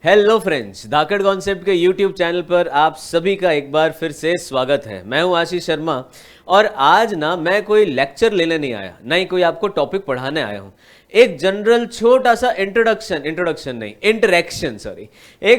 Hello friends, धाकड़ concept के YouTube channel पर आप सभी का एक बार फिर से स्वागत है। मैं हूं आशीष शर्मा और आज ना मैं कोई लेक्चर लेने नहीं आया, ना ही कोई आपको टॉपिक पढ़ाने आया हूं। एक जनरल छोटा सा एक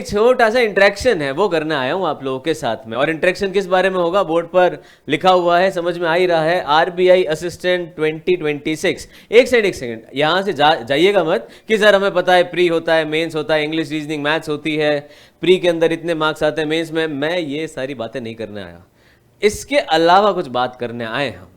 छोटा सा इंटरेक्शन है, वो करने आया हूं आप लोगों के साथ में। और इंटरेक्शन किस बारे में होगा, बोर्ड पर लिखा हुआ है, समझ में आ ही रहा है, आरबीआई असिस्टेंट 2026। एक सेकंड यहां से जाइएगा मत कि सर हमें पता है प्री होता है, मेंस होता है, इंग्लिश रीजनिंग मैथ्स होती है, प्री के अंदर इतने मार्क्स आते हैं, मेंस में। मैं ये सारी बातें नहीं करने आया, इसके अलावा कुछ बात करने आए हम।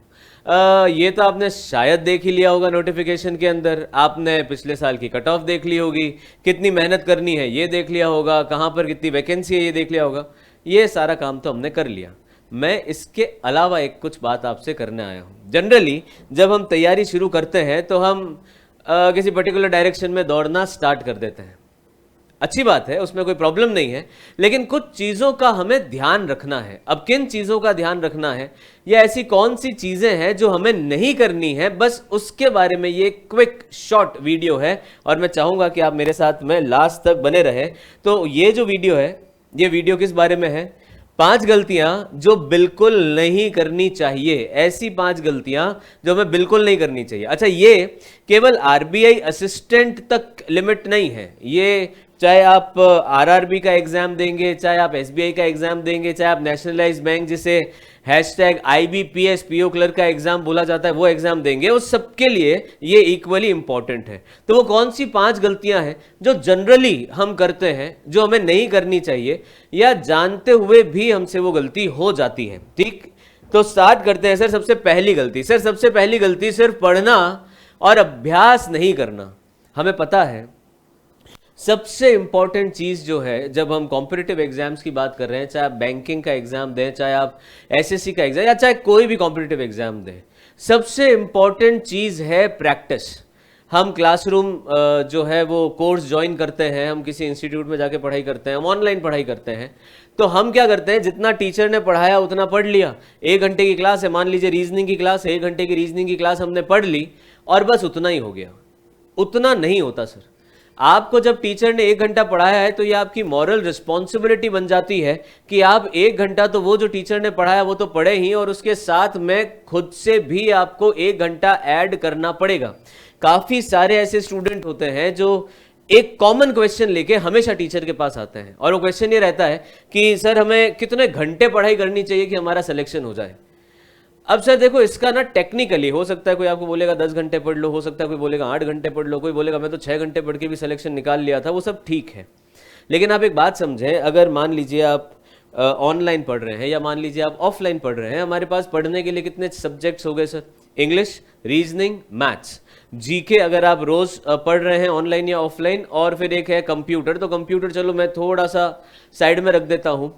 ये तो आपने शायद देख ही लिया होगा नोटिफिकेशन के अंदर, आपने पिछले साल की कट ऑफ देख ली होगी, कितनी मेहनत करनी है ये देख लिया होगा, कहाँ पर कितनी वैकेंसी है ये देख लिया होगा। ये सारा काम तो हमने कर लिया। मैं इसके अलावा एक कुछ बात आपसे करने आया हूँ। जनरली जब हम तैयारी शुरू करते हैं तो हम किसी पर्टिकुलर डायरेक्शन में दौड़ना स्टार्ट कर देते हैं, अच्छी बात है, उसमें कोई प्रॉब्लम नहीं है, लेकिन कुछ चीज़ों का हमें ध्यान रखना है। अब किन चीज़ों का ध्यान रखना है, या ऐसी कौन सी चीज़ें हैं जो हमें नहीं करनी है, बस उसके बारे में ये क्विक शॉर्ट वीडियो है। और मैं चाहूँगा कि आप मेरे साथ में लास्ट तक बने रहे। तो ये जो वीडियो है, ये वीडियो किस बारे में है? 5 गलतियां जो बिल्कुल नहीं करनी चाहिए, ऐसी 5 गलतियां जो हमें बिल्कुल नहीं करनी चाहिए। अच्छा, ये केवल आरबीआई असिस्टेंट तक लिमिट नहीं है, ये चाहे आप आरआरबी का एग्जाम देंगे, चाहे आप एसबीआई का एग्जाम देंगे, चाहे आप नेशनलाइज्ड बैंक जिसे #IBPS पीओ क्लर्क का एग्जाम बोला जाता है वो एग्जाम देंगे, उस सबके लिए ये इक्वली इंपॉर्टेंट है। तो वो कौन सी 5 गलतियां हैं जो जनरली हम करते हैं, जो हमें नहीं करनी चाहिए, या जानते हुए भी हमसे वो गलती हो जाती है? ठीक, तो स्टार्ट करते हैं। सर सबसे पहली गलती सिर्फ पढ़ना और अभ्यास नहीं करना। हमें पता है सबसे इंपॉर्टेंट चीज जो है, जब हम कॉम्पिटिटिव एग्जाम्स की बात कर रहे हैं, चाहे आप बैंकिंग का एग्जाम दें, चाहे आप एसएससी का एग्जाम, या चाहे कोई भी कॉम्पिटिटिव एग्जाम दें, सबसे इंपॉर्टेंट चीज है प्रैक्टिस। हम क्लासरूम जो है वो कोर्स ज्वाइन करते हैं, हम किसी इंस्टीट्यूट में जाके पढ़ाई करते हैं, हम ऑनलाइन पढ़ाई करते हैं, तो हम क्या करते हैं, जितना टीचर ने पढ़ाया उतना पढ़ लिया। 1 घंटे की क्लास है, मान लीजिए रीजनिंग की क्लास है, 1 घंटे की रीजनिंग की क्लास हमने पढ़ ली और बस उतना ही हो गया। उतना नहीं होता सर। आपको जब टीचर ने 1 घंटा पढ़ाया है तो ये आपकी मॉरल रिस्पॉन्सिबिलिटी बन जाती है कि आप 1 घंटा तो वो जो टीचर ने पढ़ाया वो तो पढ़े ही, और उसके साथ में खुद से भी आपको 1 घंटा ऐड करना पड़ेगा। काफी सारे ऐसे स्टूडेंट होते हैं जो एक कॉमन क्वेश्चन लेके हमेशा टीचर के पास आते हैं, और वो क्वेश्चन ये रहता है कि सर हमें कितने घंटे पढ़ाई करनी चाहिए कि हमारा सिलेक्शन हो जाए। अब सर देखो, इसका ना टेक्निकली हो सकता है कोई आपको बोलेगा 10 घंटे पढ़ लो, हो सकता है कोई बोलेगा 8 घंटे पढ़ लो, कोई बोलेगा मैं तो 6 घंटे पढ़ के भी सिलेक्शन निकाल लिया था, वो सब ठीक है। लेकिन आप एक बात समझें, अगर मान लीजिए आप ऑनलाइन पढ़ रहे हैं या मान लीजिए आप ऑफलाइन पढ़ रहे हैं, हमारे पास पढ़ने के लिए कितने सब्जेक्ट्स हो गए sir? English, reasoning, maths, GK अगर आप रोज पढ़ रहे हैं ऑनलाइन या ऑफलाइन, और फिर एक है कंप्यूटर। तो कंप्यूटर चलो मैं थोड़ा सा साइड में रख देता हूं,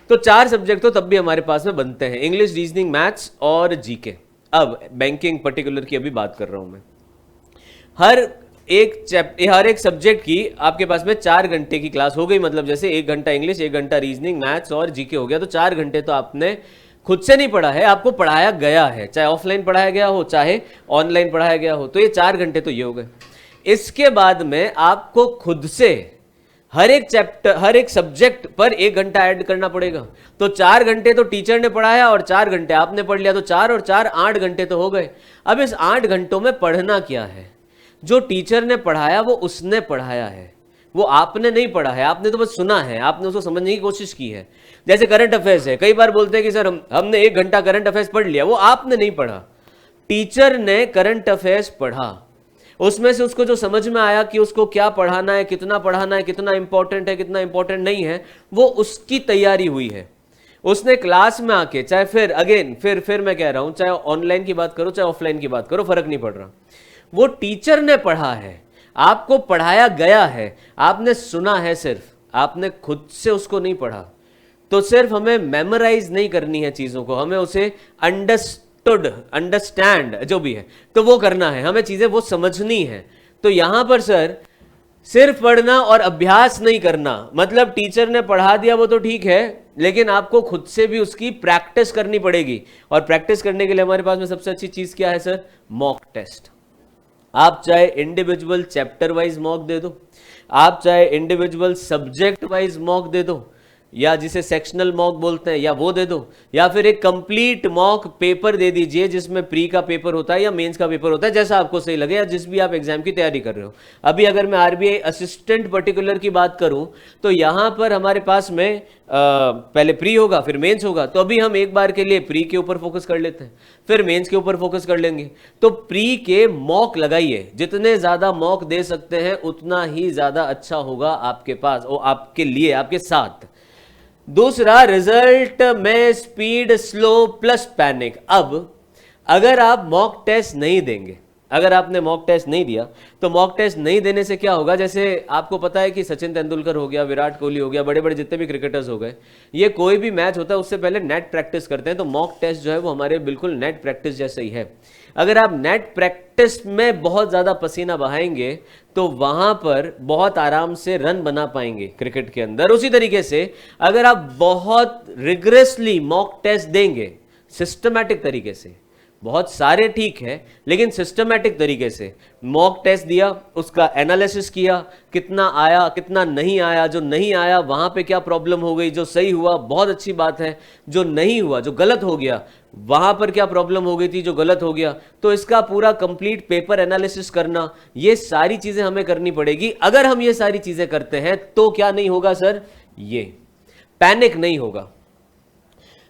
तो 4 सब्जेक्ट तो तब भी हमारे पास में बनते हैं, इंग्लिश, रीजनिंग, मैथ्स और जीके। अब बैंकिंग पर्टिकुलर की अभी बात कर रहा हूं मैं। हर एक सब्जेक्ट की आपके पास में 4 घंटे की क्लास हो गई, मतलब जैसे 1 घंटा इंग्लिश, 1 घंटा रीजनिंग, मैथ्स और जीके हो गया, तो 4 घंटे तो आपने खुद से नहीं पढ़ा है, आपको पढ़ाया गया है, चाहे ऑफलाइन पढ़ाया गया हो चाहे ऑनलाइन पढ़ाया गया हो, तो ये 4 घंटे तो ये हो गए। इसके बाद में आपको खुद से हर एक सब्जेक्ट पर 1 घंटा ऐड करना पड़ेगा। तो 4 घंटे तो टीचर ने पढ़ाया और 4 घंटे आपने पढ़ लिया, तो 4 और 4 8 घंटे तो हो गए। अब इस 8 घंटों में पढ़ना क्या है? जो टीचर ने पढ़ाया वो उसने पढ़ाया है, वो आपने नहीं पढ़ा है, आपने तो बस सुना है, आपने उसको समझने की कोशिश की है। जैसे करंट अफेयर्स है, कई बार बोलते हैं कि सर हमने 1 घंटा करंट अफेयर्स पढ़ लिया, वो आपने नहीं पढ़ा, टीचर ने करंट अफेयर्स पढ़ा, उसमें से उसको जो समझ में आया कि उसको क्या पढ़ाना है, कितना इंपॉर्टेंट है, कितना इंपॉर्टेंट नहीं है, वो उसकी तैयारी हुई है। उसने क्लास में आके, चाहे फिर मैं कह रहा हूं, चाहे ऑनलाइन की बात करो चाहे ऑफलाइन की बात करो, फर्क नहीं पड़ रहा, वो टीचर ने पढ़ा है, आपको पढ़ाया गया है, आपने सुना है, सिर्फ आपने खुद से उसको नहीं पढ़ा। तो सिर्फ हमें मेमोराइज नहीं करनी है चीजों को, हमें उसे अंडरस्टैंड जो भी है तो वो करना है, हमें चीजें वो समझनी है। तो यहां पर सर सिर्फ पढ़ना और अभ्यास नहीं करना, मतलब टीचर ने पढ़ा दिया वो तो ठीक है, लेकिन आपको खुद से भी उसकी प्रैक्टिस करनी पड़ेगी। और प्रैक्टिस करने के लिए हमारे पास में सबसे अच्छी चीज क्या है सर? Mock test. आप चाहे इंडिविजुअल चैप्टर वाइज मॉक दे दो, आप चाहे इंडिविजुअल सब्जेक्ट वाइज मॉक दे दो, या जिसे सेक्शनल मॉक बोलते हैं या वो दे दो, या फिर एक कंप्लीट मॉक पेपर दे दीजिए जिसमें प्री का पेपर होता है या मेंस का पेपर होता है, जैसा आपको सही लगे या जिस भी आप एग्जाम की तैयारी कर रहे हो। अभी अगर मैं आरबीआई असिस्टेंट पर्टिकुलर की बात करूं तो यहां पर हमारे पास में पहले प्री होगा फिर मेंस होगा, तो अभी हम एक बार के लिए प्री के ऊपर फोकस कर लेते हैं, फिर मेंस के ऊपर फोकस कर लेंगे। तो प्री के मॉक लगाइए, जितने ज्यादा मॉक दे सकते हैं उतना ही ज्यादा अच्छा होगा आपके पास और आपके लिए, आपके साथ। दूसरा, रिजल्ट में स्पीड स्लो प्लस पैनिक। अब अगर आप मॉक टेस्ट नहीं देंगे, अगर आपने मॉक टेस्ट नहीं दिया तो मॉक टेस्ट नहीं देने से क्या होगा, जैसे आपको पता है कि सचिन तेंदुलकर हो गया, विराट कोहली हो गया, बड़े बड़े जितने भी क्रिकेटर्स हो गए, ये कोई भी मैच होता है उससे पहले नेट प्रैक्टिस करते हैं। तो मॉक टेस्ट जो है वो हमारे बिल्कुल नेट प्रैक्टिस जैसे ही है। अगर आप नेट प्रैक्टिस में बहुत ज़्यादा पसीना बहाएंगे तो वहां पर बहुत आराम से रन बना पाएंगे क्रिकेट के अंदर। उसी तरीके से अगर आप बहुत रिगरसली मॉक टेस्ट देंगे, सिस्टमैटिक तरीके से, बहुत सारे ठीक है लेकिन सिस्टमैटिक तरीके से मॉक टेस्ट दिया, उसका एनालिसिस किया, कितना आया कितना नहीं आया, जो नहीं आया वहां पे क्या प्रॉब्लम हो गई, जो सही हुआ बहुत अच्छी बात है, जो नहीं हुआ, जो गलत हो गया वहां पर क्या प्रॉब्लम हो गई थी, जो गलत हो गया, तो इसका पूरा कंप्लीट पेपर एनालिसिस करना, ये सारी चीजें हमें करनी पड़ेगी। अगर हम ये सारी चीजें करते हैं तो क्या नहीं होगा सर, ये पैनिक नहीं होगा।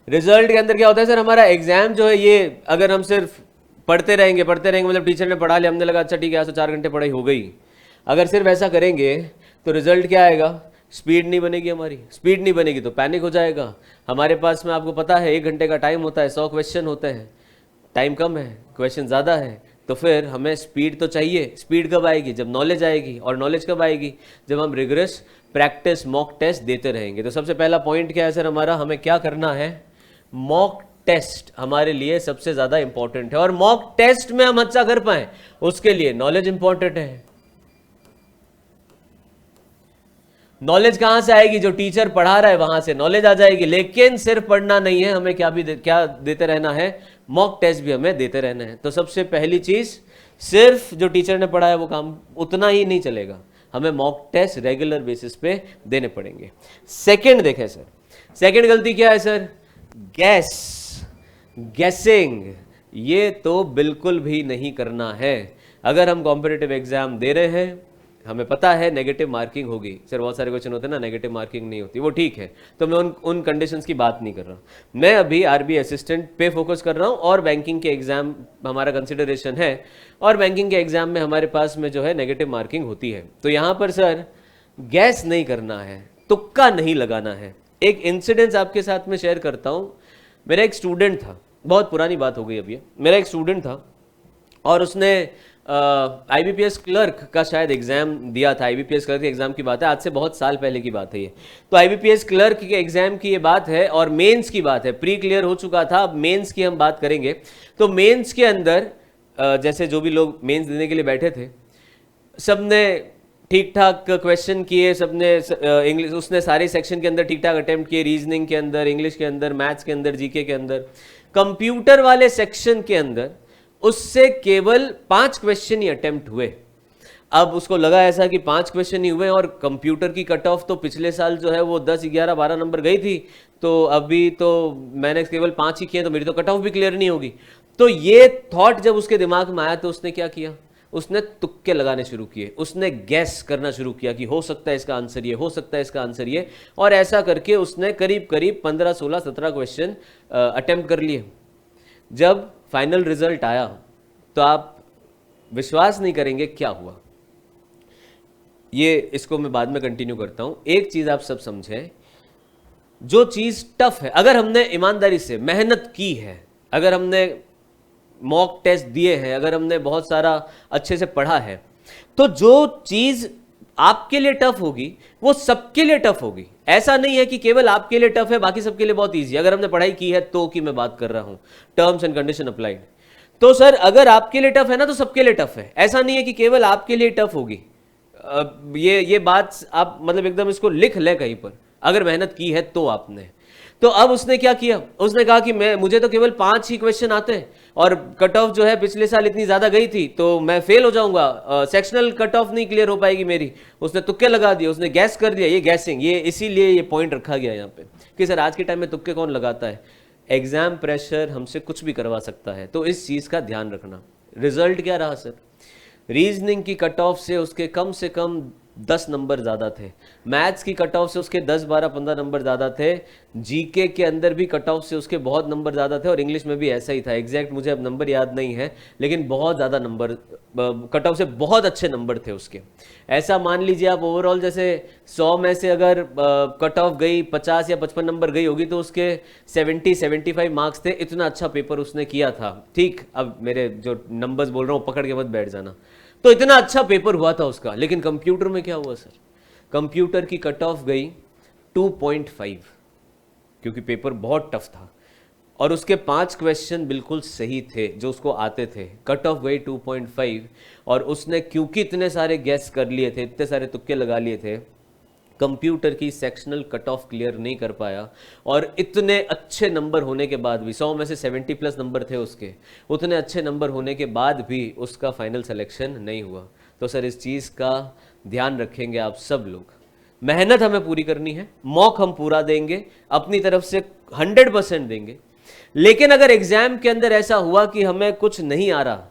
रिजल्ट के अंदर क्या होता है सर, हमारा एग्जाम जो है ये अगर हम सिर्फ पढ़ते रहेंगे मतलब टीचर ने पढ़ा लिया, हमने लगा अच्छा ठीक है आज तो 4 घंटे पढ़ाई हो गई, अगर सिर्फ ऐसा करेंगे तो रिजल्ट क्या आएगा, स्पीड नहीं बनेगी हमारी, स्पीड नहीं बनेगी तो पैनिक हो जाएगा। हमारे पास में आपको पता है 1 घंटे का टाइम होता है, 100 क्वेश्चन होते हैं, टाइम कम है, क्वेश्चन ज़्यादा है, तो फिर हमें स्पीड तो चाहिए। स्पीड कब आएगी, जब नॉलेज आएगी, और नॉलेज कब आएगी, जब हम रिगरस प्रैक्टिस मॉक टेस्ट देते रहेंगे। तो सबसे पहला पॉइंट क्या है सर हमारा, हमें क्या करना है, मॉक टेस्ट हमारे लिए सबसे ज्यादा इंपॉर्टेंट है। और मॉक टेस्ट में हम अच्छा कर पाए उसके लिए नॉलेज इंपॉर्टेंट है। नॉलेज कहां से आएगी, जो टीचर पढ़ा रहा है वहां से नॉलेज आ जाएगी, लेकिन सिर्फ पढ़ना नहीं है, हमें क्या देते रहना है, मॉक टेस्ट भी हमें देते रहना है। तो सबसे पहली चीज, सिर्फ जो टीचर ने पढ़ा है वो काम उतना ही नहीं चलेगा, हमें मॉक टेस्ट रेगुलर बेसिस पे देने पड़ेंगे। सेकंड देखें सर, सेकंड गलती क्या है सर, गैसिंग, ये तो बिल्कुल भी नहीं करना है। अगर हम कॉम्पिटिटिव एग्जाम दे रहे हैं, हमें पता है नेगेटिव मार्किंग होगी सर, बहुत सारे क्वेश्चन होते हैं ना नेगेटिव मार्किंग नहीं होती, वो ठीक है, तो मैं उन कंडीशंस की बात नहीं कर रहा। मैं अभी आरबीआई असिस्टेंट पे फोकस कर रहा हूँ और बैंकिंग के एग्जाम हमारा कंसिडरेशन है, और बैंकिंग के एग्जाम में हमारे पास में जो है नेगेटिव मार्किंग होती है। तो यहाँ पर सर गैस नहीं करना है, तुक्का नहीं लगाना है। एक इंसिडेंस आपके साथ में शेयर करता हूँ। मेरा एक स्टूडेंट था, बहुत पुरानी बात हो गई अभी, मेरा एक स्टूडेंट था और उसने आईबीपीएस क्लर्क का शायद एग्जाम दिया था। आईबीपीएस क्लर्क के एग्जाम की बात है, आज से बहुत साल पहले की बात है ये। तो आईबीपीएस क्लर्क के एग्जाम की ये बात है और मेंस की बात है, प्री क्लियर हो चुका था, अब मेंस की हम बात करेंगे। तो मेंस के अंदर जैसे जो भी लोग मेंस देने के लिए बैठे थे, सबने ठीक ठाक क्वेश्चन किए, सबने इंग्लिश, उसने सारे सेक्शन के अंदर ठीक ठाक अटेम्प्ट किए, रीजनिंग के अंदर, इंग्लिश के अंदर, मैथ्स के अंदर, जीके के अंदर। कंप्यूटर वाले सेक्शन के अंदर उससे केवल 5 क्वेश्चन ही अटेम्प्ट हुए। अब उसको लगा ऐसा कि 5 क्वेश्चन ही हुए, और कंप्यूटर की कट ऑफ तो पिछले साल जो है वो 10, 11, 12 नंबर गई थी, तो अभी तो मैंने केवल 5 ही किए, तो मेरी तो कट ऑफ भी क्लियर नहीं होगी। तो ये थॉट जब उसके दिमाग में आया तो उसने क्या किया, उसने तुक्के लगाने शुरू किए, उसने गैस करना शुरू किया कि हो सकता है इसका आंसर ये, हो सकता है इसका आंसर ये, और ऐसा करके उसने करीब करीब 15, 16, 17 क्वेश्चन अटेम्प्ट कर लिए। जब फाइनल रिजल्ट आया तो आप विश्वास नहीं करेंगे क्या हुआ। ये इसको मैं बाद में कंटिन्यू करता हूं। एक चीज आप सब समझें, जो चीज टफ है, अगर हमने ईमानदारी से मेहनत की है, अगर हमने मॉक टेस्ट दिए हैं, अगर हमने बहुत सारा अच्छे से पढ़ा है, तो जो चीज आपके लिए टफ होगी वो सबके लिए टफ होगी। ऐसा नहीं है कि केवल आपके लिए टफ है बाकी सबके लिए बहुत इजी। अगर हमने पढ़ाई की है तो की मैं बात कर रहा हूं, टर्म्स एंड कंडीशन अप्लाइड। तो सर अगर आपके लिए टफ है ना तो सबके लिए टफ है, ऐसा नहीं है कि केवल आपके लिए टफ होगी। ये बात आप मतलब एकदम इसको लिख ले कहीं पर, अगर मेहनत की है तो आपने। तो अब उसने क्या किया, उसने कहा कि मुझे तो केवल 5 ही क्वेश्चन आते हैं और कट ऑफ जो है पिछले साल इतनी ज्यादा गई थी तो मैं फेल हो जाऊंगा, सेक्शनल कट ऑफ नहीं क्लियर हो पाएगी मेरी। उसने तुक्के लगा दिए, उसने गैस कर दिया, ये गैसिंग, ये इसीलिए ये पॉइंट रखा गया यहाँ पे कि सर आज के टाइम में तुक्के कौन लगाता है। एग्जाम प्रेशर हमसे कुछ भी करवा सकता है, तो इस चीज का ध्यान रखना। रिजल्ट क्या रहा सर, रीजनिंग की कट ऑफ से उसके कम से कम 10 नंबर ज़्यादा थे, मैथ्स की कट ऑफ से उसके 10, 12, 15 नंबर ज़्यादा थे, जीके के अंदर भी कट ऑफ से उसके बहुत नंबर ज़्यादा थे और इंग्लिश में भी ऐसा ही था। एग्जैक्ट मुझे अब नंबर याद नहीं है, लेकिन बहुत ज़्यादा नंबर कट ऑफ से बहुत अच्छे नंबर थे उसके। ऐसा मान लीजिए आप ओवरऑल जैसे 100 में से अगर कट ऑफ गई 50 या 55 नंबर गई होगी तो उसके 70-75 मार्क्स थे। इतना अच्छा पेपर उसने किया था। ठीक, अब मेरे जो नंबर्स बोल रहा हूँ पकड़ के मत बैठ जाना। तो इतना अच्छा पेपर हुआ था उसका, लेकिन कंप्यूटर में क्या हुआ सर, कंप्यूटर की कट ऑफ गई 2.5 क्योंकि पेपर बहुत टफ था और उसके 5 क्वेश्चन बिल्कुल सही थे जो उसको आते थे। कट ऑफ गई 2.5 और उसने क्योंकि इतने सारे गैस कर लिए थे, इतने सारे तुक्के लगा लिए थे, कंप्यूटर की सेक्शनल कट ऑफ क्लियर नहीं कर पाया। और इतने अच्छे नंबर होने के बाद भी, 100 में से 70 प्लस नंबर थे उसके, उतने अच्छे नंबर होने के बाद भी उसका फाइनल सिलेक्शन नहीं हुआ। तो सर इस चीज़ का ध्यान रखेंगे आप सब लोग। मेहनत हमें पूरी करनी है, मॉक हम पूरा देंगे, अपनी तरफ से 100% देंगे, लेकिन अगर एग्जाम के अंदर ऐसा हुआ कि हमें कुछ नहीं आ रहा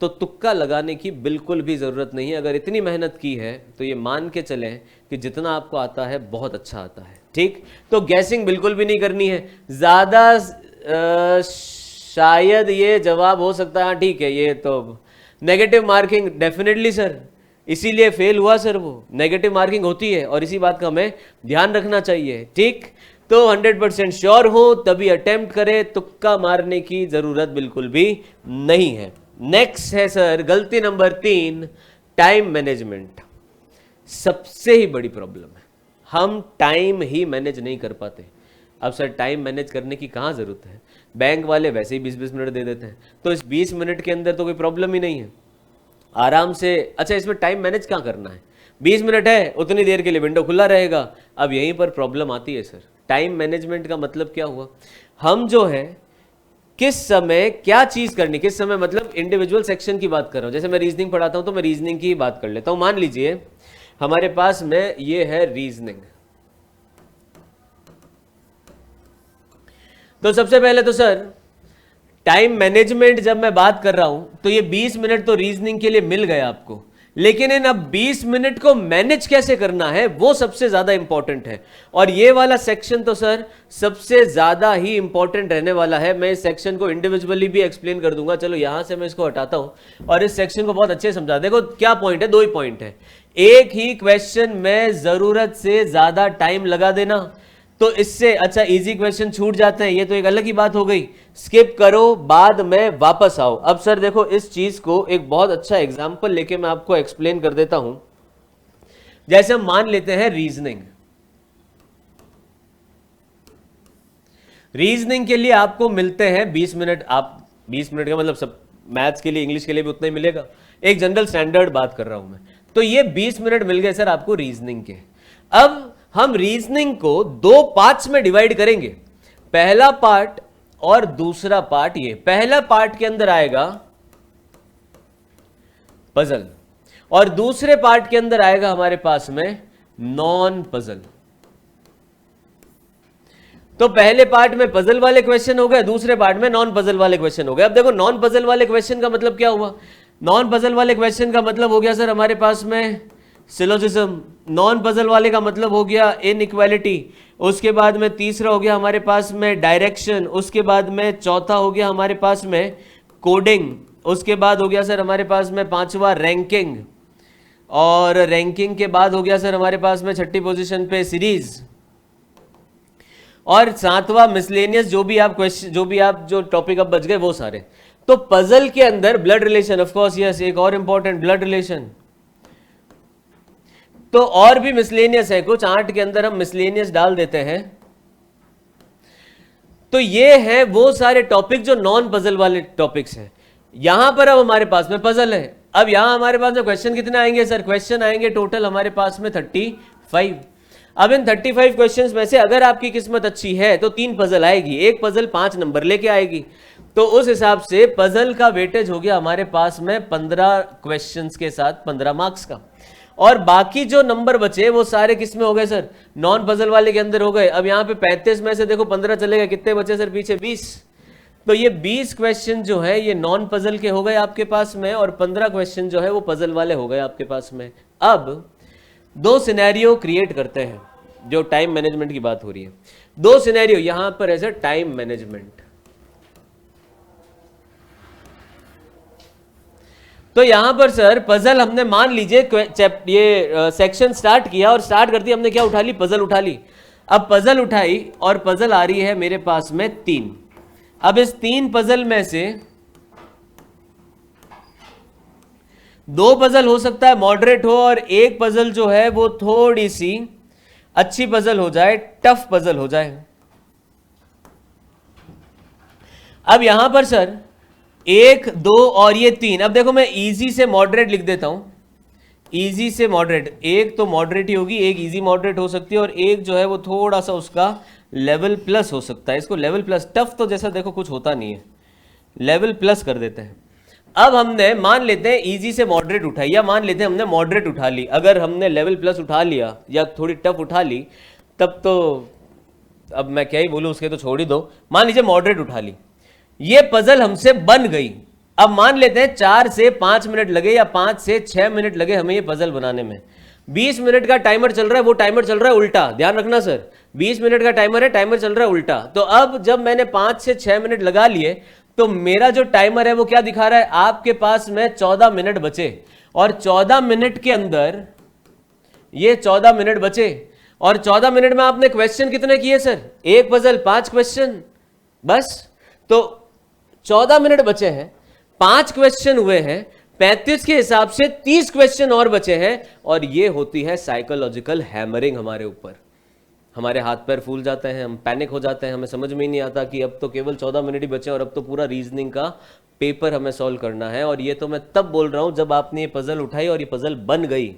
तो तुक्का लगाने की बिल्कुल भी ज़रूरत नहीं है। अगर इतनी मेहनत की है तो ये मान के चलें कि जितना आपको आता है बहुत अच्छा आता है। ठीक, तो गैसिंग बिल्कुल भी नहीं करनी है ज़्यादा। शायद ये जवाब हो सकता है, हाँ ठीक है, ये तो नेगेटिव मार्किंग डेफिनेटली सर, इसीलिए फेल हुआ सर, वो नेगेटिव मार्किंग होती है और इसी बात का हमें ध्यान रखना चाहिए। ठीक, तो 100% श्योर हो तभी अटेम्प्ट करें, तुक्का मारने की ज़रूरत बिल्कुल भी नहीं है। नेक्स्ट है सर गलती नंबर 3, टाइम मैनेजमेंट। सबसे ही बड़ी प्रॉब्लम है, हम टाइम ही मैनेज नहीं कर पाते। अब सर टाइम मैनेज करने की कहाँ ज़रूरत है, बैंक वाले वैसे ही 20-20 मिनट दे देते हैं, तो इस 20 मिनट के अंदर तो कोई प्रॉब्लम ही नहीं है, आराम से। अच्छा, इसमें टाइम मैनेज क्या करना है, 20 मिनट है, उतनी देर के लिए विंडो खुला रहेगा। अब यहीं पर प्रॉब्लम आती है सर। टाइम मैनेजमेंट का मतलब क्या हुआ, हम जो है किस समय क्या चीज करनी, किस समय मतलब इंडिविजुअल सेक्शन की बात कर रहा हूं। जैसे मैं रीजनिंग पढ़ाता हूं तो मैं रीजनिंग की बात कर लेता हूं। मान लीजिए हमारे पास में ये है रीजनिंग, तो सबसे पहले तो सर टाइम मैनेजमेंट जब मैं बात कर रहा हूं तो ये 20 मिनट तो रीजनिंग के लिए मिल गया आपको, लेकिन इन अब 20 मिनट को मैनेज कैसे करना है वो सबसे ज्यादा इंपॉर्टेंट है। और ये वाला सेक्शन तो सर सबसे ज्यादा ही इंपॉर्टेंट रहने वाला है। मैं इस सेक्शन को इंडिविजुअली भी एक्सप्लेन कर दूंगा। चलो यहां से मैं इसको हटाता हूं और इस सेक्शन को बहुत अच्छे से समझा। देखो क्या पॉइंट है, 2 ही पॉइंट है। एक ही क्वेश्चन में जरूरत से ज्यादा टाइम लगा देना, तो इससे अच्छा इजी क्वेश्चन छूट जाते हैं, ये तो एक अलग ही बात हो गई। स्किप करो, बाद में वापस आओ। अब सर देखो इस चीज को एक बहुत अच्छा एग्जांपल लेके मैं आपको एक्सप्लेन कर देता हूं। जैसे हम मान लेते हैं रीजनिंग, रीजनिंग के लिए आपको मिलते हैं 20 मिनट। आप 20 मिनट का मतलब सब मैथ्स के लिए, इंग्लिश के लिए भी उतना ही मिलेगा, एक जनरल स्टैंडर्ड बात कर रहा हूं मैं। तो ये 20 मिनट मिल गए सर आपको रीजनिंग के। अब हम रीजनिंग को 2 पार्ट्स में डिवाइड करेंगे, पहला पार्ट और दूसरा पार्ट। ये पहला पार्ट के अंदर आएगा पजल और दूसरे पार्ट के अंदर आएगा हमारे पास में नॉन पजल। तो पहले पार्ट में पजल वाले क्वेश्चन हो गए, दूसरे पार्ट में नॉन पजल वाले क्वेश्चन हो गए। अब देखो नॉन पजल वाले क्वेश्चन का मतलब क्या हुआ, नॉन पजल वाले क्वेश्चन का मतलब हो गया सर हमारे पास में सिलोजिज्म, नॉन पजल वाले का मतलब हो गया इनइक्वालिटी, उसके बाद में तीसरा हो गया हमारे पास में डायरेक्शन, उसके बाद में चौथा हो गया हमारे पास में कोडिंग, उसके बाद हो गया सर हमारे पास में 5वां रैंकिंग, और रैंकिंग के बाद हो गया सर हमारे पास में 6ठी पोजीशन पे सीरीज, और 7वां मिसलेनियस। जो भी आप क्वेश्चन, जो टॉपिक अब बच गए वो सारे। तो पजल के अंदर blood relation, of course yes, एक और इंपॉर्टेंट ब्लड रिलेशन। तो और भी मिसलेनियस है कुछ, 8 के अंदर हम मिसलेनियस डाल देते हैं। तो ये है वो सारे टॉपिक जो नॉन पजल वाले टॉपिक्स हैं। यहां पर अब हमारे पास में पजल है। अब यहां हमारे पास में क्वेश्चन कितने आएंगे सर, क्वेश्चन आएंगे टोटल हमारे पास में 35। अब इन 35 क्वेश्चंस में से अगर आपकी किस्मत अच्छी है तो 3 पजल आएगी, एक पजल 5 नंबर लेके आएगी, तो उस हिसाब से पजल का वेटेज हो गया हमारे पास में 15 क्वेश्चंस के साथ 15 मार्क्स का। और बाकी जो नंबर बचे वो सारे किस में हो गए सर, नॉन पजल वाले के अंदर हो गए। अब यहां पे 35 में से देखो 15 चलेगा, कितने बचे सर पीछे 20। तो ये 20 क्वेश्चन जो है ये नॉन पजल के हो गए आपके पास में, और 15 क्वेश्चन जो है वो पजल वाले हो गए आपके पास में। अब 2 सिनेरियो क्रिएट करते हैं, जो टाइम मैनेजमेंट की बात हो रही है। 2 सिनेरियो यहां पर है सर टाइम मैनेजमेंट। तो यहां पर सर पजल हमने मान लीजिए ये सेक्शन स्टार्ट किया और स्टार्ट करती हमने क्या उठा ली, पजल उठा ली। अब पजल उठाई और पजल आ रही है मेरे पास में 3। अब इस 3 पजल में से 2 पजल हो सकता है मॉडरेट हो और एक पजल जो है वो थोड़ी सी अच्छी पजल हो जाए, टफ पजल हो जाए। अब यहां पर सर 1, 2 और ये 3, अब देखो मैं इजी से मॉडरेट लिख देता हूं, इजी से मॉडरेट। एक तो मॉडरेट ही होगी, एक इजी मॉडरेट हो सकती है और एक जो है वो थोड़ा सा उसका लेवल प्लस हो सकता है। इसको लेवल प्लस, टफ तो जैसा देखो कुछ होता नहीं है, लेवल प्लस कर देते हैं। अब हमने मान लेते हैं इजी से मॉडरेट उठाई, या मान लेते हैं हमने मॉडरेट उठा ली। अगर हमने लेवल प्लस उठा लिया या थोड़ी टफ उठा ली तब तो अब मैं क्या ही बोलूं, उसके तो छोड़ ही दो। मान लीजिए मॉडरेट उठा ली, ये पजल हमसे बन गई। अब मान लेते हैं 4 से 5 मिनट लगे या 5 से 6 मिनट लगे हमें ये पजल बनाने में। 20 मिनट का टाइमर चल रहा है, वो टाइमर चल रहा है उल्टा, ध्यान रखना सर। 20 मिनट का टाइमर है, टाइमर चल रहा है उल्टा। तो अब जब मैंने 5 से 6 मिनट लगा लिए तो मेरा जो टाइमर है वो क्या दिखा रहा है, आपके पास में 14 मिनट बचे। और 14 मिनट के अंदर ये 14 मिनट बचे, और 14 मिनट में आपने क्वेश्चन कितने किए सर, एक पजल 5 क्वेश्चन बस। तो 14 मिनट बचे हैं, 5 क्वेश्चन हुए हैं, 35 के हिसाब से 30 क्वेश्चन और बचे हैं। और ये होती है साइकोलॉजिकल हैमरिंग हमारे ऊपर। हमारे हाथ पैर फूल जाते हैं, हम पैनिक हो जाते हैं, हमें समझ में ही नहीं आता कि अब तो केवल 14 मिनट ही बचे और अब तो पूरा रीजनिंग का पेपर हमें सॉल्व करना है। और ये तो मैं तब बोल रहा हूं जब आपने ये पजल उठाई और ये पजल बन गई।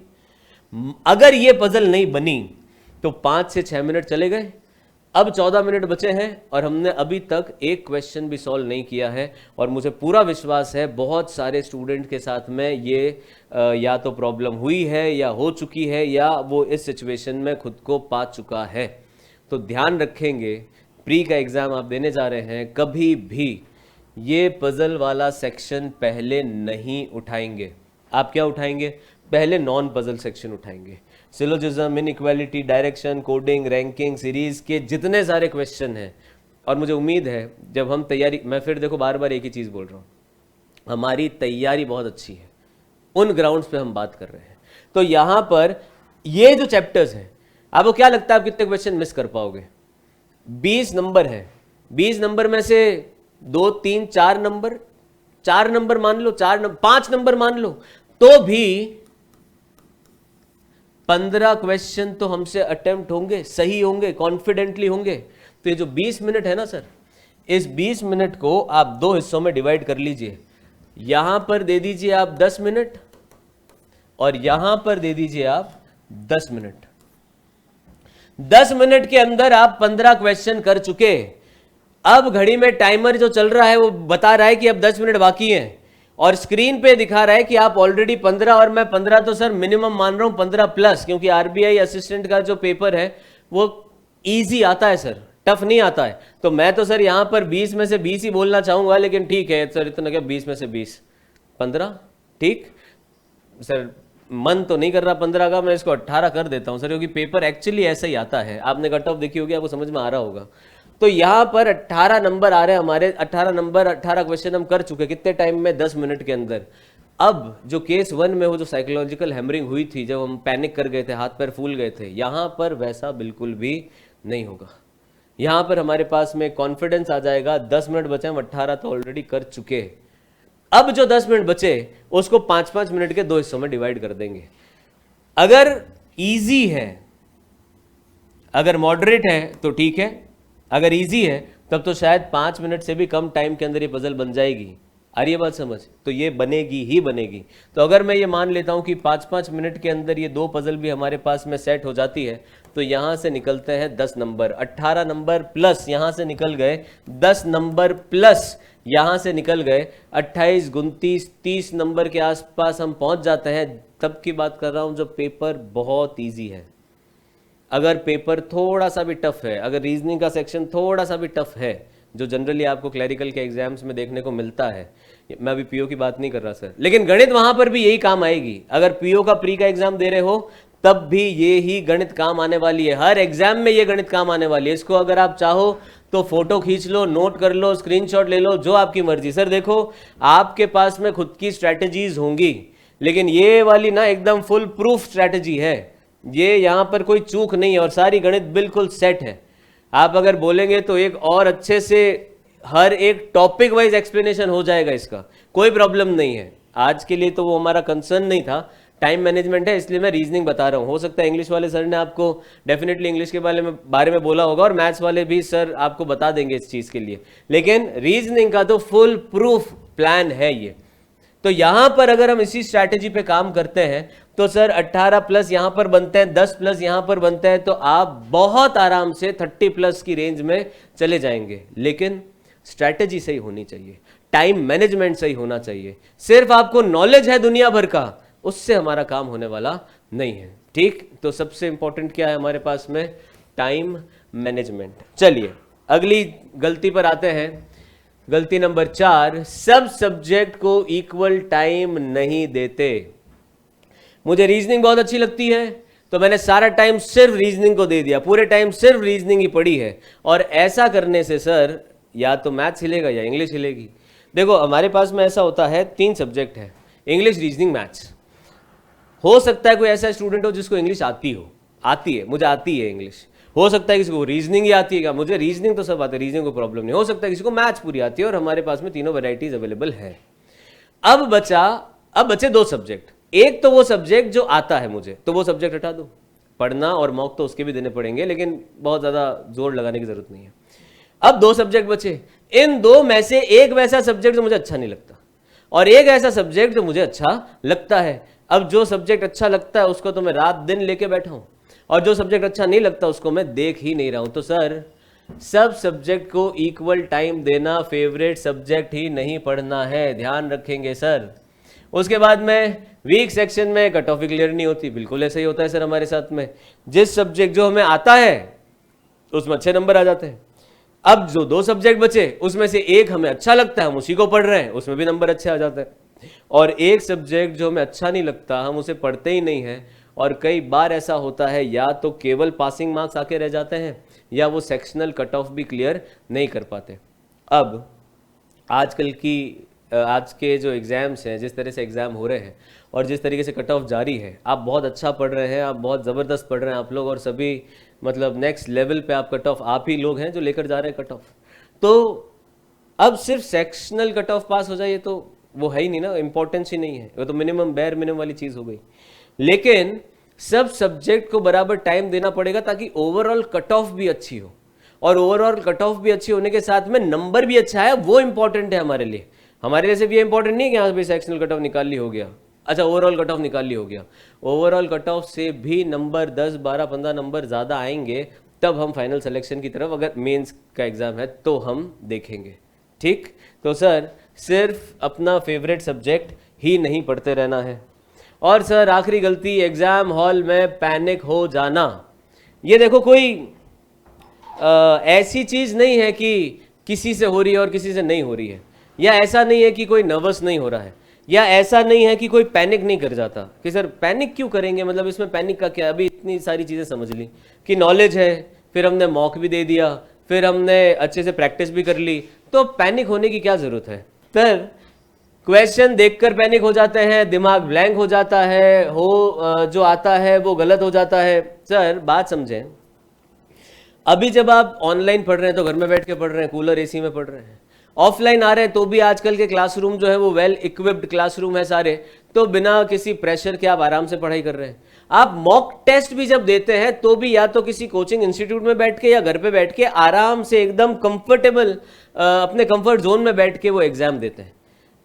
अगर ये पजल नहीं बनी तो 5 से 6 मिनट चले गए, अब 14 मिनट बचे हैं और हमने अभी तक एक क्वेश्चन भी सॉल्व नहीं किया है। और मुझे पूरा विश्वास है बहुत सारे स्टूडेंट के साथ में ये या तो प्रॉब्लम हुई है या हो चुकी है या वो इस सिचुएशन में खुद को पा चुका है। तो ध्यान रखेंगे, प्री का एग्ज़ाम आप देने जा रहे हैं, कभी भी ये पजल वाला सेक्शन पहले नहीं उठाएंगे। आप क्या उठाएंगे, पहले नॉन पजल सेक्शन उठाएंगे। Syllogism, inequality, direction, coding, ranking, series के जितने सारे क्वेश्चन हैं। और मुझे उम्मीद है जब हम तैयारी, मैं फिर देखो बार बार एक ही चीज़ बोल रहा हूँ, हमारी तैयारी बहुत अच्छी है, उन ग्राउंड्स पे हम बात कर रहे हैं। तो यहाँ पर ये जो चैप्टर्स हैं, आपको क्या लगता है आप कितने क्वेश्चन मिस कर पाओगे? 20 नंबर है, 20 नंबर में से 2, 3, 4 नंबर, 4 नंबर मान लो, 5 नंबर मान लो, तो भी 15 क्वेश्चन तो हमसे अटेम्प्ट होंगे, सही होंगे, कॉन्फिडेंटली होंगे। तो ये जो 20 मिनट है ना सर, इस 20 मिनट को आप 2 हिस्सों में डिवाइड कर लीजिए। यहां पर दे दीजिए आप 10 मिनट और यहां पर दे दीजिए आप 10 मिनट। 10 मिनट के अंदर आप 15 क्वेश्चन कर चुके। अब घड़ी में टाइमर जो चल रहा है वो बता रहा है कि अब 10 मिनट बाकी हैं, और स्क्रीन पे दिखा रहा है कि आप ऑलरेडी 15, और मैं 15 तो सर मिनिमम मान रहा हूं, 15 प्लस, क्योंकि आरबीआई असिस्टेंट का जो पेपर है वो इजी आता है सर, टफ नहीं आता है। तो मैं तो सर यहां पर 20 में से 20 ही बोलना चाहूंगा, लेकिन ठीक है सर, इतना क्या 20 में से 20, 15 ठीक सर, मन तो नहीं कर रहा 15 का, मैं इसको 18 कर देता हूं सर, क्योंकि पेपर एक्चुअली ऐसा ही आता है। आपने कट ऑफ देखी होगी, आपको समझ में आ रहा होगा। तो यहां पर 18 नंबर आ रहे हैं हमारे, 18 नंबर, 18 क्वेश्चन हम कर चुके कितने टाइम में, 10 मिनट के अंदर। अब जो केस 1 में वो जो साइकोलॉजिकल हैमरिंग हुई थी, जब हम पैनिक कर गए थे, हाथ पैर फूल गए थे, यहां पर वैसा बिल्कुल भी नहीं होगा। यहां पर हमारे पास में कॉन्फिडेंस आ जाएगा। 10 मिनट बचे, हम 18 तो ऑलरेडी कर चुके। अब जो 10 मिनट बचे उसको 5-5 मिनट के 2 हिस्सों में डिवाइड कर देंगे। अगर इजी है, अगर मॉडरेट है तो ठीक है, अगर इजी है तब तो शायद 5 मिनट से भी कम टाइम के अंदर ये पजल बन जाएगी। आ रही है बात समझ? तो ये बनेगी ही बनेगी। तो अगर मैं ये मान लेता हूं कि 5-5 मिनट के अंदर ये 2 पजल भी हमारे पास में सेट हो जाती है, तो यहां से निकलते हैं 10 नंबर, 18 नंबर प्लस यहां से निकल गए 10 नंबर प्लस यहां से निकल गए 28, 29, 30 नंबर के आसपास हम पहुंच जाते हैं। तब की बात कर रहा हूं जब पेपर बहुत ईजी है। अगर पेपर थोड़ा सा भी टफ है, अगर रीजनिंग का सेक्शन थोड़ा सा भी टफ है, जो जनरली आपको क्लैरिकल के एग्जाम्स में देखने को मिलता है, मैं अभी पीओ की बात नहीं कर रहा सर, लेकिन गणित वहां पर भी यही काम आएगी। अगर पीओ का प्री का एग्जाम दे रहे हो तब भी ये ही गणित काम आने वाली है, हर एग्जाम में ये गणित काम आने वाली है। इसको अगर आप चाहो तो फोटो खींच लो, नोट कर लो, स्क्रीनशॉट ले लो, जो आपकी मर्जी। सर देखो, आपके पास में खुद की स्ट्रैटेजीज होंगी, लेकिन ये वाली ना एकदम फुल प्रूफ स्ट्रैटेजी है, ये यहां पर कोई चूक नहीं है और सारी गणित बिल्कुल सेट है। आप अगर बोलेंगे तो एक और अच्छे से हर एक टॉपिक वाइज एक्सप्लेनेशन हो जाएगा, इसका कोई प्रॉब्लम नहीं है। आज के लिए तो वो हमारा कंसर्न नहीं था, टाइम मैनेजमेंट है, इसलिए मैं रीजनिंग बता रहा हूँ। हो सकता है इंग्लिश वाले सर ने आपको डेफिनेटली इंग्लिश के बारे में बोला होगा और मैथ्स वाले भी सर आपको बता देंगे इस चीज़ के लिए, लेकिन रीजनिंग का तो फुल प्रूफ प्लान है ये। तो यहां पर अगर हम इसी स्ट्रैटेजी पे काम करते हैं तो सर 18 प्लस यहां पर बनते हैं, 10 प्लस यहां पर बनते हैं, तो आप बहुत आराम से 30 प्लस की रेंज में चले जाएंगे। लेकिन स्ट्रैटेजी सही होनी चाहिए, टाइम मैनेजमेंट सही होना चाहिए। सिर्फ आपको नॉलेज है दुनिया भर का, उससे हमारा काम होने वाला नहीं है। ठीक, तो सबसे इंपॉर्टेंट क्या है हमारे पास में? Time management. चलिए अगली गलती पर आते हैं। गलती नंबर 4, सब सब्जेक्ट को इक्वल टाइम नहीं देते। मुझे रीजनिंग बहुत अच्छी लगती है तो मैंने सारा टाइम सिर्फ रीजनिंग को दे दिया, पूरे टाइम सिर्फ रीजनिंग ही पढ़ी है, और ऐसा करने से सर या तो मैथ्स हिलेगा या इंग्लिश हिलेगी। देखो हमारे पास में ऐसा होता है, 3 सब्जेक्ट है, इंग्लिश, रीजनिंग, मैथ्स। हो सकता है कोई ऐसा स्टूडेंट हो जिसको इंग्लिश आती है, मुझे आती है इंग्लिश। हो सकता है किसी को रीजनिंग ही आती है, मुझे रीजनिंग तो सब आती है, रीजनिंग को प्रॉब्लम नहीं। हो सकता है किसी को मैथ्स पूरी आती है, और हमारे पास में तीनों वैरायटीज अवेलेबल है। अब बचे 2 सब्जेक्ट। एक तो वो सब्जेक्ट जो आता है मुझे, तो वो सब्जेक्ट हटा दो, पढ़ना और मॉक तो उसके भी देने पड़ेंगे, लेकिन बहुत ज्यादा जोर लगाने की जरूरत नहीं है। अब 2 सब्जेक्ट बचे, इन 2 में से एक वैसा सब्जेक्ट जो मुझे अच्छा नहीं लगता और एक ऐसा सब्जेक्ट जो मुझे अच्छा लगता है। अब जो सब्जेक्ट अच्छा लगता है उसको तो मैं रात दिन लेके बैठा हूं, और जो सब्जेक्ट अच्छा नहीं लगता उसको मैं देख ही नहीं रहा हूं। तो सर सब सब्जेक्ट को इक्वल टाइम देना, फेवरेट सब्जेक्ट ही नहीं पढ़ना है, ध्यान रखेंगे सर। उसके बाद में वीक सेक्शन में कट ऑफ क्लियर नहीं होती, बिल्कुल ऐसा ही होता है सर हमारे साथ में। जिस सब्जेक्ट जो हमें आता है उसमें अच्छे नंबर आ जाते हैं। अब जो 2 सब्जेक्ट बचे उसमें से एक हमें अच्छा लगता है, हम उसी को पढ़ रहे हैं, उसमें भी नंबर अच्छे आ जाते हैं। और एक सब्जेक्ट जो हमें अच्छा नहीं लगता, हम उसे पढ़ते ही नहीं है, और कई बार ऐसा होता है या तो केवल पासिंग मार्क्स आके रह जाते हैं या वो सेक्शनल कट ऑफ भी क्लियर नहीं कर पाते। अब आज के जो एग्ज़ाम्स हैं, जिस तरह से एग्ज़ाम हो रहे हैं और जिस तरीके से कट ऑफ जारी है, आप बहुत अच्छा पढ़ रहे हैं, आप बहुत ज़बरदस्त पढ़ रहे हैं आप लोग, और सभी मतलब नेक्स्ट लेवल पे आप कट ऑफ, आप ही लोग हैं जो लेकर जा रहे हैं कट ऑफ। तो अब सिर्फ सेक्शनल कट ऑफ पास हो जाए तो वो है ही नहीं ना, इंपॉर्टेंस ही नहीं है, वो तो मिनिमम बेयर मिनिमम वाली चीज़ हो गई। लेकिन सब सब्जेक्ट को बराबर टाइम देना पड़ेगा ताकि ओवरऑल कट ऑफ भी अच्छी हो, और ओवरऑल कट ऑफ भी अच्छी होने के साथ में नंबर भी अच्छा है, वो इंपॉर्टेंट है हमारे लिए। हमारे लिए सिर्फ ये इंपॉर्टेंट नहीं कि यहाँ पे सेक्शनल कट ऑफ निकाल ली हो गया, अच्छा ओवरऑल कट ऑफ निकाल ली हो गया, ओवरऑल कट ऑफ से भी नंबर 10, 12, 15 नंबर ज़्यादा आएंगे, तब हम फाइनल सिलेक्शन की तरफ, अगर मेंस का एग्जाम है तो हम देखेंगे। ठीक, तो सर सिर्फ अपना फेवरेट सब्जेक्ट ही नहीं पढ़ते रहना है। और सर आखिरी गलती, एग्जाम हॉल में पैनिक हो जाना। ये देखो कोई ऐसी चीज़ नहीं है कि किसी से हो रही है और किसी से नहीं हो रही है, या ऐसा नहीं है कि कोई नर्वस नहीं हो रहा है, या ऐसा नहीं है कि कोई पैनिक नहीं कर जाता कि सर पैनिक क्यों करेंगे, मतलब इसमें पैनिक का क्या। अभी इतनी सारी चीज़ें समझ ली कि नॉलेज है, फिर हमने मॉक भी दे दिया, फिर हमने अच्छे से प्रैक्टिस भी कर ली, तो पैनिक होने की क्या ज़रूरत है। सर क्वेश्चन देखकर पैनिक हो जाते हैं, दिमाग ब्लैंक हो जाता है, जो आता है वो गलत हो जाता है। सर बात समझें, अभी जब आप ऑनलाइन पढ़ रहे हैं तो घर में बैठ के पढ़ रहे हैं, कूलर एसी में पढ़ रहे हैं, ऑफलाइन आ रहे हैं तो भी आजकल के क्लासरूम जो है वो वेल इक्विप्ड क्लासरूम है सारे, तो बिना किसी प्रेशर के आप आराम से पढ़ाई कर रहे हैं। आप मॉक टेस्ट भी जब देते हैं तो भी या तो किसी कोचिंग इंस्टीट्यूट में बैठ के या घर पे बैठ के आराम से एकदम कंफर्टेबल अपने कंफर्ट जोन में बैठ के वो एग्जाम देते हैं।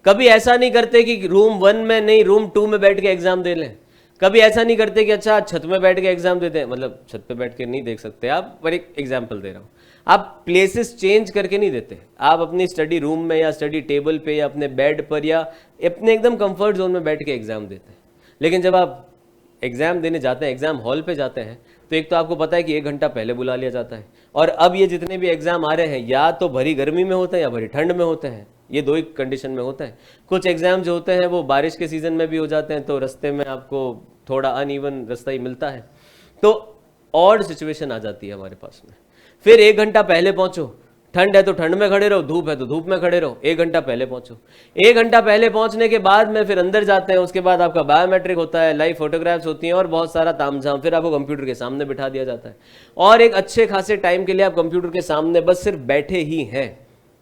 कभी ऐसा नहीं करते कि रूम 1 में नहीं रूम 2 में बैठ के एग्जाम दे लें। कभी ऐसा नहीं करते कि अच्छा छत में बैठ के एग्जाम देते हैं, मतलब छत पे बैठ के नहीं देख सकते आप, पर एक एग्जाम्पल दे रहा हूँ। आप प्लेसेस चेंज करके नहीं देते, आप अपनी स्टडी रूम में या स्टडी टेबल पे या अपने बेड पर या अपने एकदम कंफर्ट जोन में बैठ के एग्जाम देते हैं। लेकिन जब आप एग्जाम देने जाते हैं, एग्जाम हॉल पे जाते हैं, तो एक तो आपको पता है कि 1 घंटा पहले बुला लिया जाता है, और अब ये जितने भी एग्जाम आ रहे हैं या तो भरी गर्मी में होते हैं या भरी ठंड में होते हैं, ये 2 ही कंडीशन में होता है। कुछ एग्जाम जो होते हैं वो बारिश के सीजन में भी हो जाते हैं, तो रास्ते में आपको थोड़ा अनइवन रास्ता ही मिलता है, तो ऑड सिचुएशन आ जाती है हमारे पास में। फिर 1 घंटा पहले पहुंचो, ठंड है तो ठंड में खड़े रहो, धूप है तो धूप में खड़े रहो, 1 घंटा पहले पहुंचो। 1 घंटा पहले पहुंचने के बाद में फिर अंदर जाते हैं, उसके बाद आपका बायोमेट्रिक होता है, लाइव फोटोग्राफ्स होती हैं और बहुत सारा तामझाम, फिर आपको कंप्यूटर के सामने बिठा दिया जाता है, और एक अच्छे खासे टाइम के लिए आप कंप्यूटर के सामने बस सिर्फ बैठे ही हैं,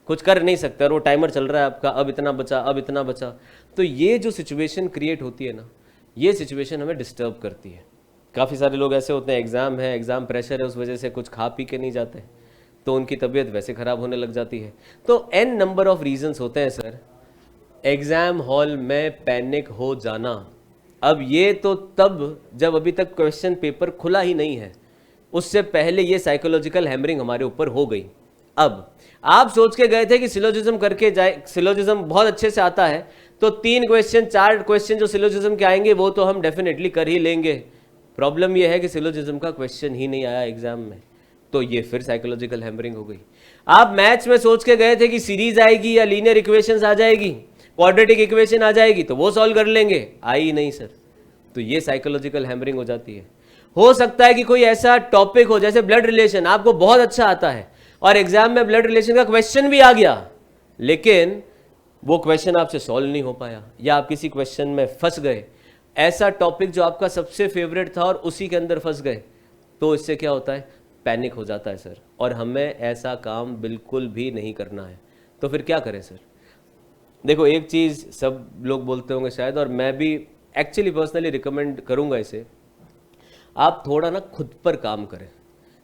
कुछ कर नहीं सकते, और वो टाइमर चल रहा है आपका, अब इतना बचा, अब इतना बचा। तो ये जो सिचुएशन क्रिएट होती है ना, ये सिचुएशन हमें डिस्टर्ब करती है। काफ़ी सारे लोग ऐसे होते हैं, एग्ज़ाम है, एग्ज़ाम प्रेशर है, उस वजह से कुछ खा पी के नहीं जाते, तो उनकी तबीयत वैसे ख़राब होने लग जाती है। तो n नंबर ऑफ रीजंस होते हैं सर एग्ज़ाम हॉल में पैनिक हो जाना। अब ये तो तब जब अभी तक क्वेश्चन पेपर खुला ही नहीं है, उससे पहले ये साइकोलॉजिकल हैमरिंग हमारे ऊपर हो गई। अब आप सोच के गए थे कि सिलोजिज्म करके जाए, सिलोजिज्म बहुत अच्छे से आता है, तो 3 क्वेश्चन 4 क्वेश्चन जो सिलोजिज्म के आएंगे वो तो हम डेफिनेटली कर ही लेंगे। प्रॉब्लम ये है कि सिलोजिज्म का क्वेश्चन ही नहीं आया एग्जाम में, तो ये फिर साइकोलॉजिकल हैमरिंग हो गई। आप मैथ्स में सोच के गए थे कि सीरीज आएगी या लीनियर इक्वेशंस आ जाएगी, क्वाड्रेटिक इक्वेशन आ जाएगी, तो वो सॉल्व कर लेंगे, आई नहीं सर, तो ये साइकोलॉजिकल हैमरिंग हो जाती है। हो सकता है कि कोई ऐसा टॉपिक हो जैसे ब्लड रिलेशन, आपको बहुत अच्छा आता है और एग्जाम में ब्लड रिलेशन का क्वेश्चन भी आ गया, लेकिन वो क्वेश्चन आपसे सॉल्व नहीं हो पाया, या आप किसी क्वेश्चन में फंस गए, ऐसा टॉपिक जो आपका सबसे फेवरेट था और उसी के अंदर फंस गए, तो इससे क्या होता है, पैनिक हो जाता है सर। और हमें ऐसा काम बिल्कुल भी नहीं करना है। तो फिर क्या करें सर? देखो, एक चीज़ सब लोग बोलते होंगे शायद, और मैं भी एक्चुअली पर्सनली रिकमेंड करूंगा इसे, आप थोड़ा ना खुद पर काम करें,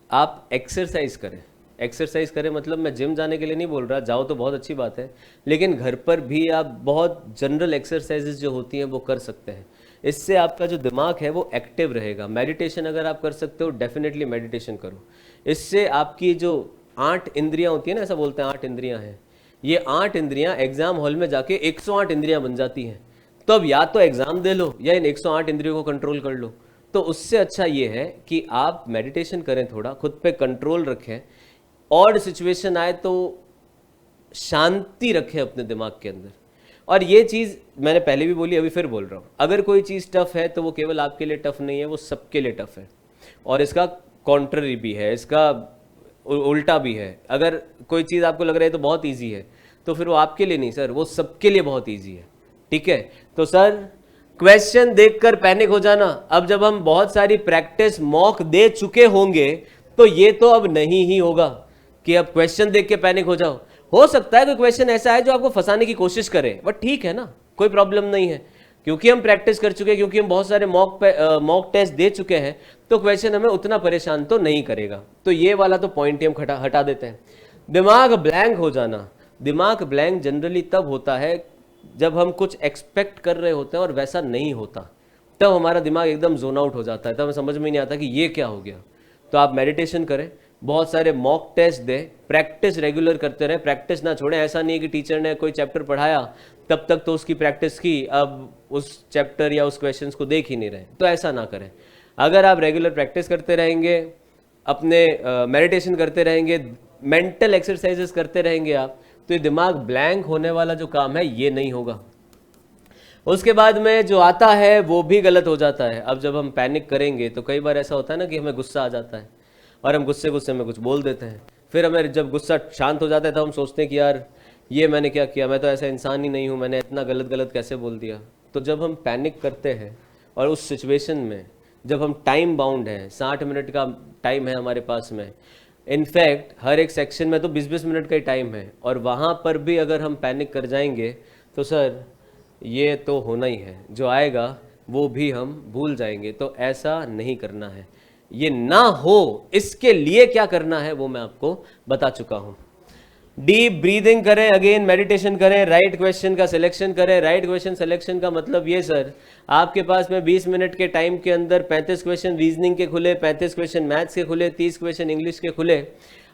आप एक्सरसाइज करें। एक्सरसाइज करें मतलब मैं जिम जाने के लिए नहीं बोल रहा, जाओ तो बहुत अच्छी बात है, लेकिन घर पर भी आप बहुत जनरल एक्सरसाइजेज जो होती हैं वो कर सकते हैं। इससे आपका जो दिमाग है वो एक्टिव रहेगा। मेडिटेशन अगर आप कर सकते हो, डेफिनेटली मेडिटेशन करो। इससे आपकी जो 8 इंद्रियां होती है ना, ऐसा बोलते हैं 8 इंद्रियां हैं, ये 8 इंद्रियां एग्जाम हॉल में जाके 108 इंद्रियां बन जाती हैं। तो अब या तो एग्जाम दे लो या इन 108 इंद्रियों को कंट्रोल कर लो। तो उससे अच्छा ये है कि आप मेडिटेशन करें, थोड़ा खुद पे कंट्रोल रखें, ऑड सिचुएशन आए तो शांति रखें अपने दिमाग के अंदर। और ये चीज़ मैंने पहले भी बोली, अभी फिर बोल रहा हूँ, अगर कोई चीज़ टफ है तो वो केवल आपके लिए टफ नहीं है, वो सबके लिए टफ है, और इसका कॉन्ट्ररी भी है, इसका उल्टा भी है। अगर कोई चीज़ आपको लग रहा है तो बहुत ईजी है, तो फिर वो आपके लिए नहीं सर, वो सबके लिए बहुत ईजी है। ठीक है, तो सर क्वेश्चन देखकर पैनिक हो जाना, अब जब हम बहुत सारी प्रैक्टिस मॉक दे चुके होंगे तो ये तो अब नहीं ही होगा कि अब क्वेश्चन देख के पैनिक हो जाओ। हो सकता है कोई क्वेश्चन ऐसा है जो आपको फंसाने की कोशिश करे, बट ठीक है ना, कोई प्रॉब्लम नहीं है, क्योंकि हम प्रैक्टिस कर चुके हैं, क्योंकि हम बहुत सारे मॉक टेस्ट दे चुके हैं, तो क्वेश्चन हमें उतना परेशान तो नहीं करेगा। तो ये वाला तो पॉइंट ही हम हटा देते हैं। दिमाग ब्लैंक हो जाना, दिमाग ब्लैंक जनरली तब होता है जब हम कुछ एक्सपेक्ट कर रहे होते हैं और वैसा नहीं होता, तब हमारा दिमाग एकदम जोन आउट हो जाता है, तब हमें समझ में नहीं आता कि ये क्या हो गया। तो आप मेडिटेशन करें, बहुत सारे मॉक टेस्ट दें, प्रैक्टिस रेगुलर करते रहें, प्रैक्टिस ना छोड़ें। ऐसा नहीं है कि टीचर ने कोई चैप्टर पढ़ाया तब तक तो उसकी प्रैक्टिस की, अब उस चैप्टर या उस क्वेश्चन को देख ही नहीं रहे, तो ऐसा ना करें। अगर आप रेगुलर प्रैक्टिस करते रहेंगे, अपने मेडिटेशन करते रहेंगे, मेंटल एक्सरसाइजेस करते रहेंगे आप, तो ये दिमाग ब्लैंक होने वाला जो काम है ये नहीं होगा। उसके बाद में जो आता है वो भी गलत हो जाता है। अब जब हम पैनिक करेंगे तो कई बार ऐसा होता है ना कि हमें गुस्सा आ जाता है और हम गुस्से में कुछ बोल देते हैं, फिर हमें जब गुस्सा शांत हो जाता है तो हम सोचते हैं कि यार ये मैंने क्या किया, मैं तो ऐसा इंसान ही नहीं हूँ, मैंने इतना गलत कैसे बोल दिया। तो जब हम पैनिक करते हैं और उस सिचुएशन में जब हम टाइम बाउंड हैं, 60 मिनट का टाइम है हमारे पास में, इनफैक्ट हर एक सेक्शन में तो 20-20 मिनट का ही टाइम है, और वहाँ पर भी अगर हम पैनिक कर जाएंगे तो सर ये तो होना ही है, जो आएगा वो भी हम भूल जाएंगे। तो ऐसा नहीं करना है, ये ना हो इसके लिए क्या करना है वो मैं आपको बता चुका हूँ। डीप ब्रीदिंग करें, अगेन मेडिटेशन करें, राइट क्वेश्चन का सिलेक्शन करें। राइट क्वेश्चन सिलेक्शन का मतलब ये सर, आपके पास में 20 मिनट के टाइम के अंदर 35 क्वेश्चन रीजनिंग के खुले, 35 क्वेश्चन मैथ्स के खुले, 30 क्वेश्चन इंग्लिश के खुले।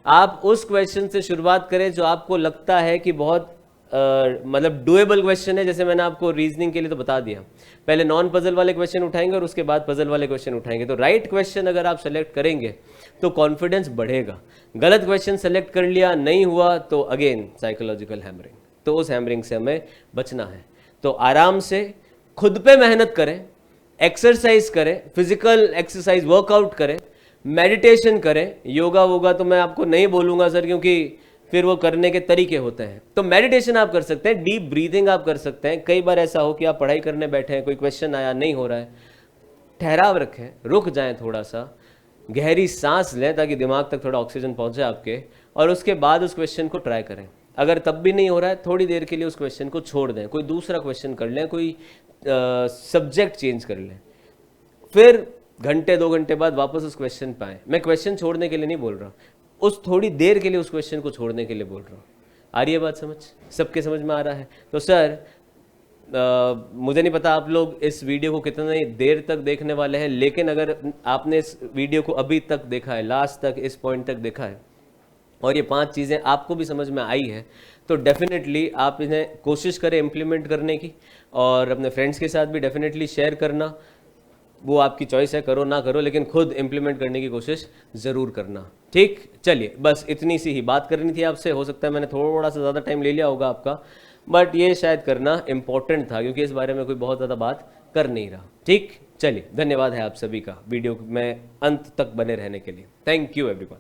आप उस क्वेश्चन से शुरुआत करें जो आपको लगता है कि बहुत मतलब डुएबल क्वेश्चन है। जैसे मैंने आपको रीजनिंग के लिए तो बता दिया, पहले नॉन पजल वाले क्वेश्चन उठाएंगे और उसके बाद पजल वाले क्वेश्चन उठाएंगे। तो राइट क्वेश्चन अगर आप सेलेक्ट करेंगे तो कॉन्फिडेंस बढ़ेगा। गलत क्वेश्चन सेलेक्ट कर लिया, नहीं हुआ, तो अगेन साइकोलॉजिकल हैमरिंग। तो उस हैमरिंग से हमें बचना है। तो आराम से खुद पे मेहनत करें, एक्सरसाइज करें, फिजिकल एक्सरसाइज वर्कआउट करें, मेडिटेशन करें। योगा वोगा तो मैं आपको नहीं बोलूँगा सर, क्योंकि फिर वो करने के तरीके होते हैं। तो मेडिटेशन आप कर सकते हैं, डीप ब्रीदिंग आप कर सकते हैं। कई बार ऐसा हो कि आप पढ़ाई करने बैठे हैं, कोई क्वेश्चन आया, नहीं हो रहा है, ठहराव रखें, रुक जाएं, थोड़ा सा गहरी सांस लें ताकि दिमाग तक थोड़ा ऑक्सीजन पहुंचे आपके, और उसके बाद उस क्वेश्चन को ट्राई करें। अगर तब भी नहीं हो रहा है, थोड़ी देर के लिए उस क्वेश्चन को छोड़ दें, कोई दूसरा क्वेश्चन कर लें, कोई सब्जेक्ट चेंज कर लें, फिर घंटे 2 घंटे बाद वापस उस क्वेश्चन पे आए। मैं क्वेश्चन छोड़ने के लिए नहीं बोल रहा, उस थोड़ी देर के लिए उस क्वेश्चन को छोड़ने के लिए बोल रहा हूँ। आ रही है बात समझ? सबके समझ में आ रहा है? तो सर मुझे नहीं पता आप लोग इस वीडियो को कितनी देर तक देखने वाले हैं, लेकिन अगर आपने इस वीडियो को अभी तक देखा है, लास्ट तक, इस पॉइंट तक देखा है, और ये 5 चीज़ें आपको भी समझ में आई है, तो डेफिनेटली आप इन्हें कोशिश करें इम्प्लीमेंट करने की, और अपने फ्रेंड्स के साथ भी डेफिनेटली शेयर करना। वो आपकी चॉइस है, करो ना करो, लेकिन खुद इंप्लीमेंट करने की कोशिश ज़रूर करना। ठीक, चलिए, बस इतनी सी ही बात करनी थी आपसे। हो सकता है मैंने थोड़ा सा ज़्यादा टाइम ले लिया होगा आपका, बट ये शायद करना इम्पोर्टेंट था, क्योंकि इस बारे में कोई बहुत ज़्यादा बात कर नहीं रहा। ठीक, चलिए, धन्यवाद है आप सभी का वीडियो में अंत तक बने रहने के लिए। Thank you everyone.